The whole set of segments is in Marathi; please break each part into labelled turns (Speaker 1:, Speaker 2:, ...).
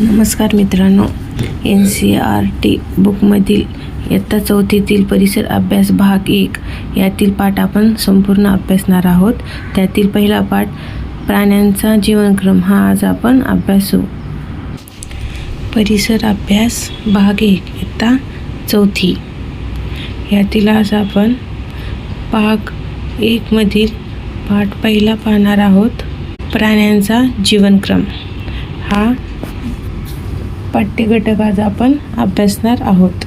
Speaker 1: नमस्कार मित्रांनो, NCERT बुकमधील इयत्ता चौथीतील परिसर अभ्यास भाग 1 यातील पाठ आपण संपूर्ण अभ्यासणार आहोत. त्यातील पहिला पाठ प्राण्यांचा जीवनक्रम हा आज आपण अभ्यासू. परिसर अभ्यास भाग 1 इयत्ता चौथी यातील आज आपण भाग 1 मधील पाठ पहिला पाहणार आहोत. प्राण्यांचा जीवनक्रम हा पाठ्यघटक आज आपण अभ्यासणार आहोत.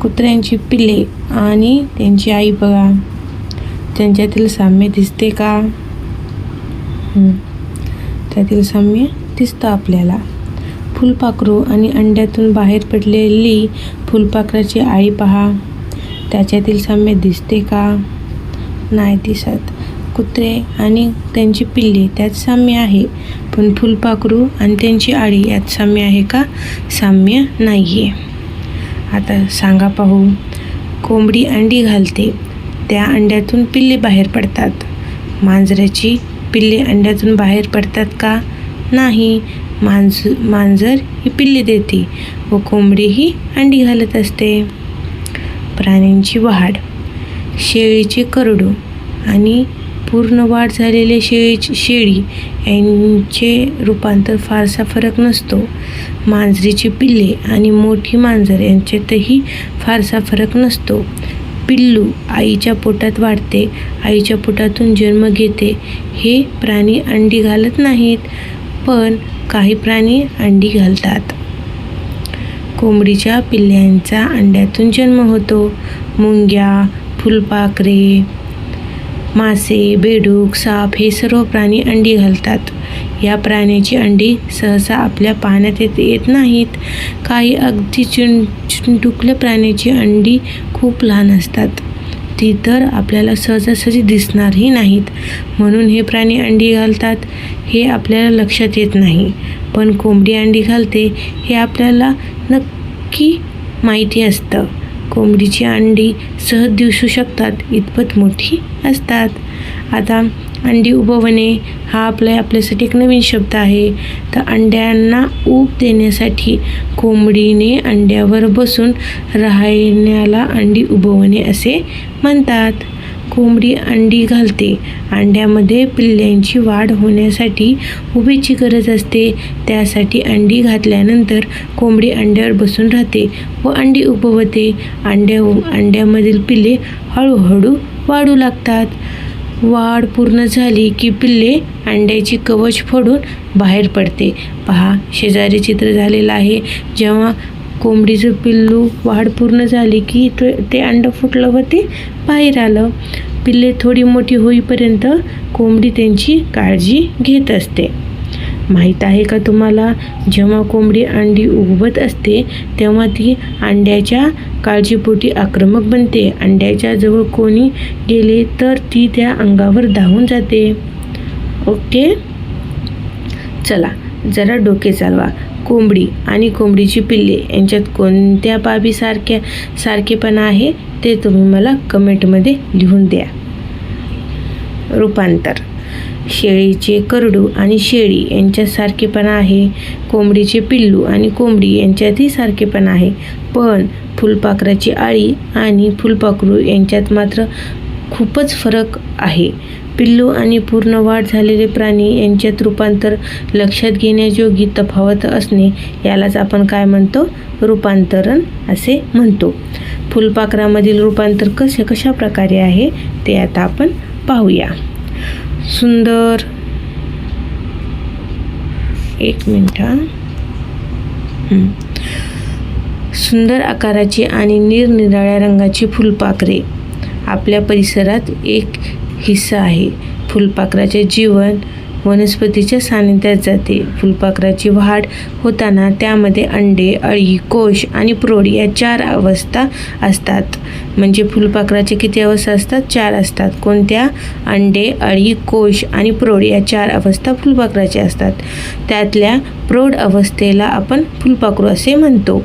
Speaker 1: कुत्र्यांची पिल्ले आणि त्यांची आई बघा, त्यांच्यातील साम्य दिसते का? त्यातील साम्य दिसतं आपल्याला. फुलपाखरू आणि अंड्यातून बाहेर पडलेली फुलपाखराची आई पहा, त्याच्यातील साम्य दिसते का? नाही दिसत. कुत्रे आणि त्यांची पिल्ले त्यात साम्य आहे, पण फुलपाखरू आणि त्यांची अळी यात साम्य आहे का? साम्य नाही आहे. आता सांगा पाहू. कोंबडी अंडी घालते, त्या अंड्यातून पिल्ले बाहेर पडतात. मांजराची पिल्ले अंड्यातून बाहेर पडतात का? नाही. मांजर ही पिल्ले देते व कोंबडी ही अंडी घालत असते. प्राण्यांची वाढ. शेळीचे करडू आणि पूर्ण वाढ झालेले शेळी यांचे रूपांतर फारसा फरक नसतो. मांजरीची पिल्ले आणि मोठी मांजर यांच्यातही फारसा फरक नसतो. पिल्लू आईच्या पोटात वाढते, आईच्या पोटातून जन्म घेते. हे प्राणी अंडी घालत नाहीत, पण काही प्राणी अंडी घालतात. कोंबडीच्या पिल्ल्यांचा अंड्यातून जन्म होतो. मुंग्या, फुलपाखरे, मासे, बेडूक, साप हे सर्व प्राणी अंडी घालतात. या प्राण्याची अंडी सहसा आपल्या पाहण्यात येत नाहीत. काही अगदी चिंटुकल्या प्राण्याची अंडी खूप लहान असतात, ती तर आपल्याला सहजासहजी दिसणारही नाहीत. म्हणून हे प्राणी अंडी घालतात हे आपल्याला लक्षात येत नाही. पण कोंबडी अंडी घालते हे आपल्याला नक्की माहिती असतं. कोंबडीची अंडी सहज दिसू शकतात इतपत मोठी असतात. आता अंडी उबवणे हा आपल्यासाठी एक नवीन शब्द आहे. तर अंड्यांना ऊब देण्यासाठी कोंबडीने अंड्यावर बसून राहण्याला अंडी उबवणे असे म्हणतात. कोंबडी अंडी घालते. अंड्यामध्ये पिल्ल्यांची वाढ होण्यासाठी उभीची गरज असते. त्यासाठी अंडी घातल्यानंतर कोंबडी अंड्यावर बसून राहते व अंडी उबवते. अंड्यामधील पिल्ले हळूहळू वाढू लागतात. वाढ पूर्ण झाली की पिल्ले अंड्याची कवच फोडून बाहेर पडते. पहा, शेजारी चित्र झालेलं आहे. जेव्हा कोंबडीचं पिल्लू वाढ पूर्ण झाली की ते अंड फुटलं व ते बाहेर आलं. पिल्ले थोडी मोठी होईपर्यंत कोंबडी त्यांची काळजी घेत असते. माहीत आहे का तुम्हाला, जेव्हा कोंबडी अंडी उबवत असते तेव्हा ती अंड्याच्या काळजीपोटी आक्रमक बनते. अंड्याच्या जवळ कोणी गेले तर ती त्या अंगावर धावून जाते. ओके, चला जरा डोके चालवा. कोंबडी आणि कोंबडीची पिल्ले यांच्यात कोणत्या बाबी सारखेपणा आहे ते तुम्ही मला कमेंटमध्ये लिहून द्या. रूपांतर. शेळीचे करडू आणि शेळी यांच्यात सारखेपणा आहे. कोंबडीचे पिल्लू आणि कोंबडी यांच्यातही सारखेपणा आहे. पण फुलपाखराची अळी आणि फुलपाखरू यांच्यात मात्र खूपच फरक आहे. पिल्लू आणि पूर्ण वाढ झालेले प्राणी यांच्यात रूपांतर लक्षात घेण्याजोगी तफावत असणे यालाच आपण काय म्हणतो? रूपांतरण असे म्हणतो. फुलपाखरामधील रूपांतर कशा प्रकारे आहे ते आता आपण पाहूया. सुंदर, एक मिनिट. सुंदर आकाराची आणि निरनिराळ्या रंगाची फुलपाखरे आपल्या परिसरात एक हिस्सा आहे. फुलपाखराचे जीवन वनस्पतीच्या सानिध्यात जाते. फुलपाखराची वाढ होताना त्यामध्ये अंडे, अळी, कोश आणि प्रौढ या 4 अवस्था असतात. म्हणजे फुलपाखराचे किती अवस्था असतात? 4 असतात. कोणत्या? अंडे, अळी, कोश आणि प्रौढ या 4 अवस्था फुलपाखराच्या असतात. त्यातल्या प्रौढ अवस्थेला आपण फुलपाखरू असे म्हणतो.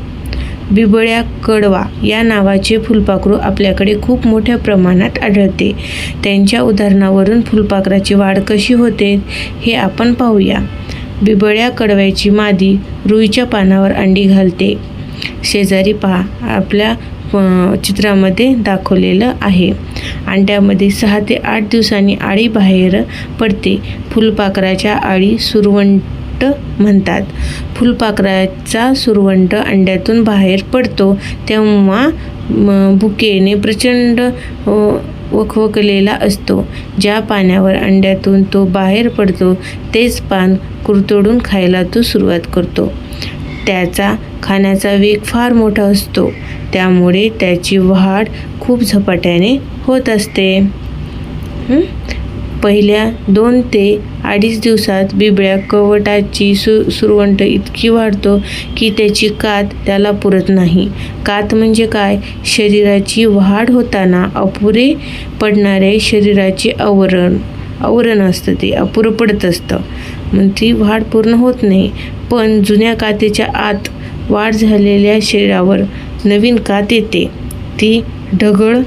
Speaker 1: बिबळ्या कडवा या नावाचे फुलपाखरू आपल्याकडे खूप मोठ्या प्रमाणात आढळते. त्यांच्या उदाहरणावरून फुलपाखराची वाढ कशी होते हे आपण पाहूया. बिबळ्या कडव्याची मादी रुईच्या पानावर अंडी घालते. शेजारी पहा, आपल्या चित्रामध्ये दाखवलेलं आहे. अंड्यामध्ये 6 ते 8 दिवसांनी अळी बाहेर पडते. फुलपाखराच्या अळी सुरवंट म्हणतात. फुलपाखराचा सुरवंट अंड्यातून बाहेर पडतो तेव्हा भुकेने प्रचंड वखवकलेला असतो. ज्या पाण्यावर अंड्यातून तो बाहेर पडतो तेच पान कुरतडून खायला तो सुरुवात करतो. त्याचा खाण्याचा वेग फार मोठा असतो, त्यामुळे त्याची वाढ खूप झपाट्याने होत असते. पहिल्या 2 ते 2.5 दिवसात बिबळ्या कवटाची सुरवंट इतकी वाढतो की त्याची कात त्याला पुरत नाही. कात म्हणजे काय? शरीराची वाढ होताना अपुरे पडणारे शरीराचे आवरण असतं, ते अपुरं पडत असतं, मग ती वाढ पूर्ण होत नाही. पण जुन्या कातेच्या आत वाढ झालेल्या शरीरावर नवीन कात येते, ती ढगळ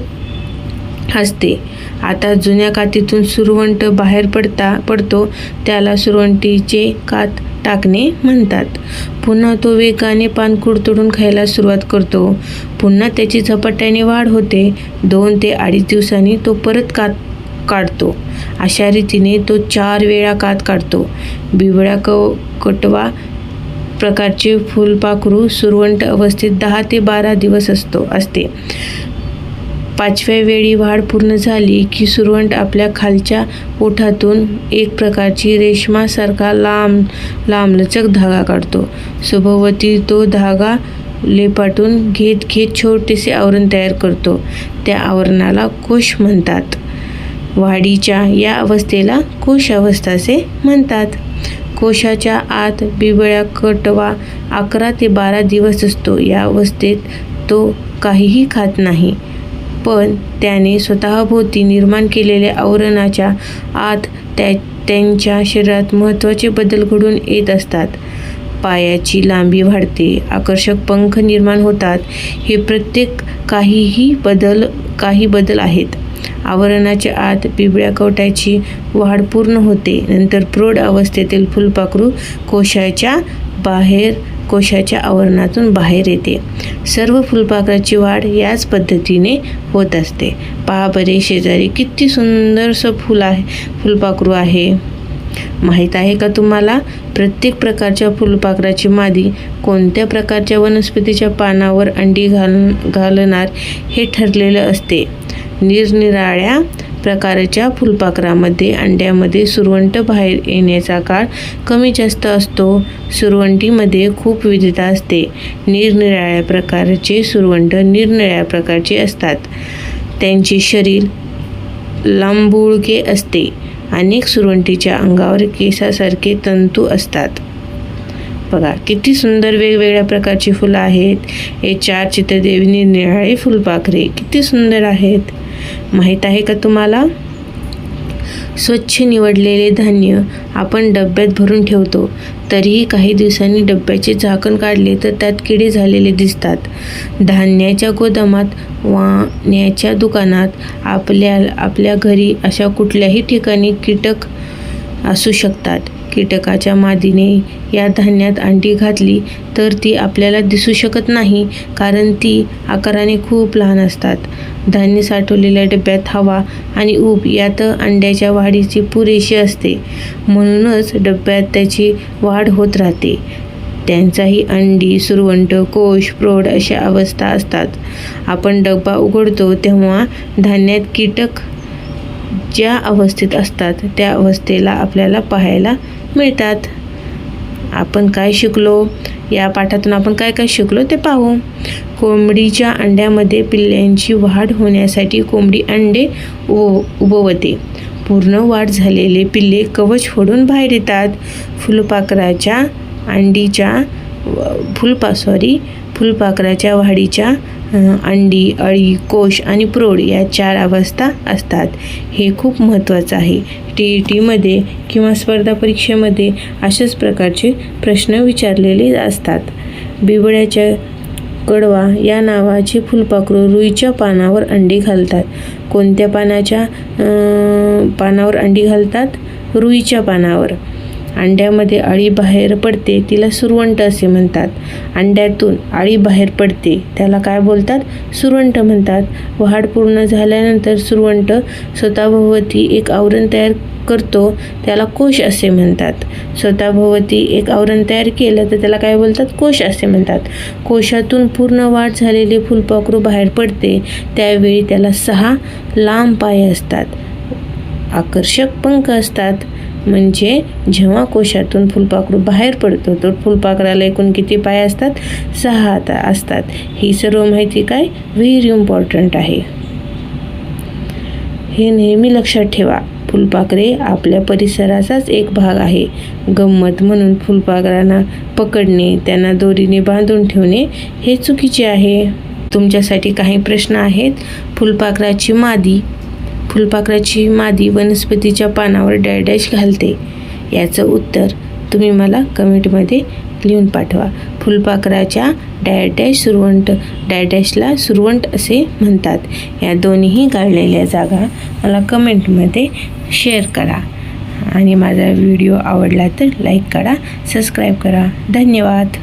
Speaker 1: असते. आता जुन्या कातीतून सुरवंट बाहेर पडतो त्याला सुरवंटीचे कात टाकणे म्हणतात. पुन्हा तो वेगाने पान कुरतडून खायला सुरुवात करतो. पुन्हा त्याची झपाट्याने वाढ होते. 2 ते 2.5 दिवसांनी तो परत कात काढतो. अशा रीतीने तो 4 वेळा कात काढतो. बिबळ्या कटवा प्रकारचे फुलपाखरू सुरवंट अवस्थेत 10 ते 12 दिवस असते. 5व्या वेळी वाढ पूर्ण झाली की सुरवंट आपल्या खालच्या ओठातून एक प्रकारची रेशमासारखा लांबलचक धागा काढतो. सभोवती तो धागा लेपाटून घेत छोटेसे आवरण तयार करतो. त्या आवरणाला कोश म्हणतात. वाढीच्या या अवस्थेला कोशावस्था असे म्हणतात. कोशाच्या आत बिबळ्या कटवा 11 ते 12 दिवस असतो. या अवस्थेत तो काहीही खात नाही, पण त्याने स्वतःभोवती निर्माण केलेल्या आवरणाच्या आत त्यांच्या शरीरात महत्त्वाचे बदल घडून येत असतात. पायाची लांबी वाढते, आकर्षक पंख निर्माण होतात. हे प्रत्येक काही बदल आहेत. आवरणाच्या आत बिबळ्या कवटाची वाढ पूर्ण होते. नंतर प्रौढ अवस्थेतील फुलपाखरू कोशाच्या आवरणातून बाहेर येते. सर्व फुलपाखराची वाढ याच पद्धतीने होत असते. पहा बरे शेजारी, किती सुंदरसं फुलपाखरू आहे. माहीत आहे का तुम्हाला? प्रत्येक प्रकारच्या फुलपाखराची मादी कोणत्या प्रकारच्या वनस्पतीच्या पानावर अंडी घालणार हे ठरलेलं असते. निरनिराळ्या प्रकारच्या फुलपाखरामध्ये अंड्यामध्ये सुरवंट बाहेर येण्याचा काळ कमी जास्त असतो. सुरवंटीमध्ये खूप विविधता असते. निरनिराळ्या प्रकारचे सुरवंट निरनिराळ्या प्रकारचे असतात. त्यांचे शरीर लांबुळके असते. अनेक सुरवंटीच्या अंगावर केसासारखे तंतू असतात. बघा किती सुंदर वेगवेगळ्या प्रकारची फुलं आहेत. हे 4 चित्रदेवी निरनिराळे फुलपाखरे किती सुंदर आहेत. माहीत आहे का तुम्हाला? स्वच्छ निवडलेले धान्य आपण डब्यात भरून ठेवतो, तरीही काही दिवसांनी डब्याचे झाकण काढले तर त्यात किडे झालेले दिसतात. धान्याच्या गोदामात, वाण्याच्या दुकानात, आपल्या घरी अशा कुठल्याही ठिकाणी कीटक असू शकतात. कीटकाच्या मादीने या धान्यात अंडी घातली तर ती आपल्याला दिसू शकत नाही, कारण ती आकाराने खूप लहान असतात. धान्य साठवलेल्या डब्यात हवा आणि ऊब यात अंड्याच्या वाढीची पुरेशी असते, म्हणूनच डब्यात त्याची वाढ होत राहते. त्यांचाही अंडी, सुरवंट, कोश, प्रौढ अशा अवस्था असतात. आपण डबा उघडतो तेव्हा धान्यात कीटक ज्या अवस्थेत असतात त्या अवस्थेला आपल्याला पाहायला मिळतात. आपण काय शिकलो? या पाठातून आपण काय काय शिकलो ते पाहू. कोंबडीच्या अंड्यामध्ये पिल्लांची वाढ होण्यासाठी कोंबडी अंडे उबवते. पूर्ण वाढ झालेले पिल्ले कवच फोडून बाहेर येतात. फुलपाखराच्या वाढीच्या अंडी, अळी, कोश आणि प्रौढ या 4 अवस्था असतात. हे खूप महत्त्वाचं आहे. TETमध्ये किंवा स्पर्धा परीक्षेमध्ये अशाच प्रकारचे प्रश्न विचारलेले असतात. बिबळ्याच्या कडवा या नावाचे फुलपाखरू रुईच्या पानावर अंडी घालतात. कोणत्या पानावर अंडी घालतात? रुईच्या पानावर. अंड्यामध्ये अळी बाहेर पडते तिला सुरवंट असे म्हणतात. अंड्यातून अळी बाहेर पडते त्याला काय बोलतात? सुरवंट म्हणतात. वाढ पूर्ण झाल्यानंतर सुरवंट स्वतःभोवती एक आवरण तयार करतो त्याला कोश असे म्हणतात. स्वतःभोवती एक आवरण तयार केलं तर त्याला काय बोलतात? कोश असे म्हणतात. कोशातून पूर्ण वाढ झालेले फुलपाखरू बाहेर पडते त्यावेळी त्याला 6 लांब पाय असतात, आकर्षक पंख असतात. म्हणजे जेव्हा कोशातून फुलपाखरू बाहेर पडतो तर फुलपाखराला एकूण किती पाय असतात? 6 असतात. ही सर्व माहिती काय व्हेरी इम्पॉर्टंट आहे. हे नेहमी लक्षात ठेवा. फुलपाखरे आपल्या परिसराचाच एक भाग आहे. गंमत म्हणून फुलपाखरांना पकडणे, त्यांना दोरीने बांधून ठेवणे हे चुकीचे आहे. तुमच्यासाठी काही प्रश्न आहेत. फुलपाखराची मादी वनस्पतीच्या पानावर डॅश घालते. याचं उत्तर तुम्ही मला कमेंटमध्ये लिहून पाठवा. फुलपाखराच्या डॅशला सुरवंट असे म्हणतात. या दोन्ही गाळलेल्या जागा मला कमेंटमध्ये शेअर करा आणि माझा व्हिडिओ आवडला तर लाईक करा, सबस्क्राईब करा. धन्यवाद.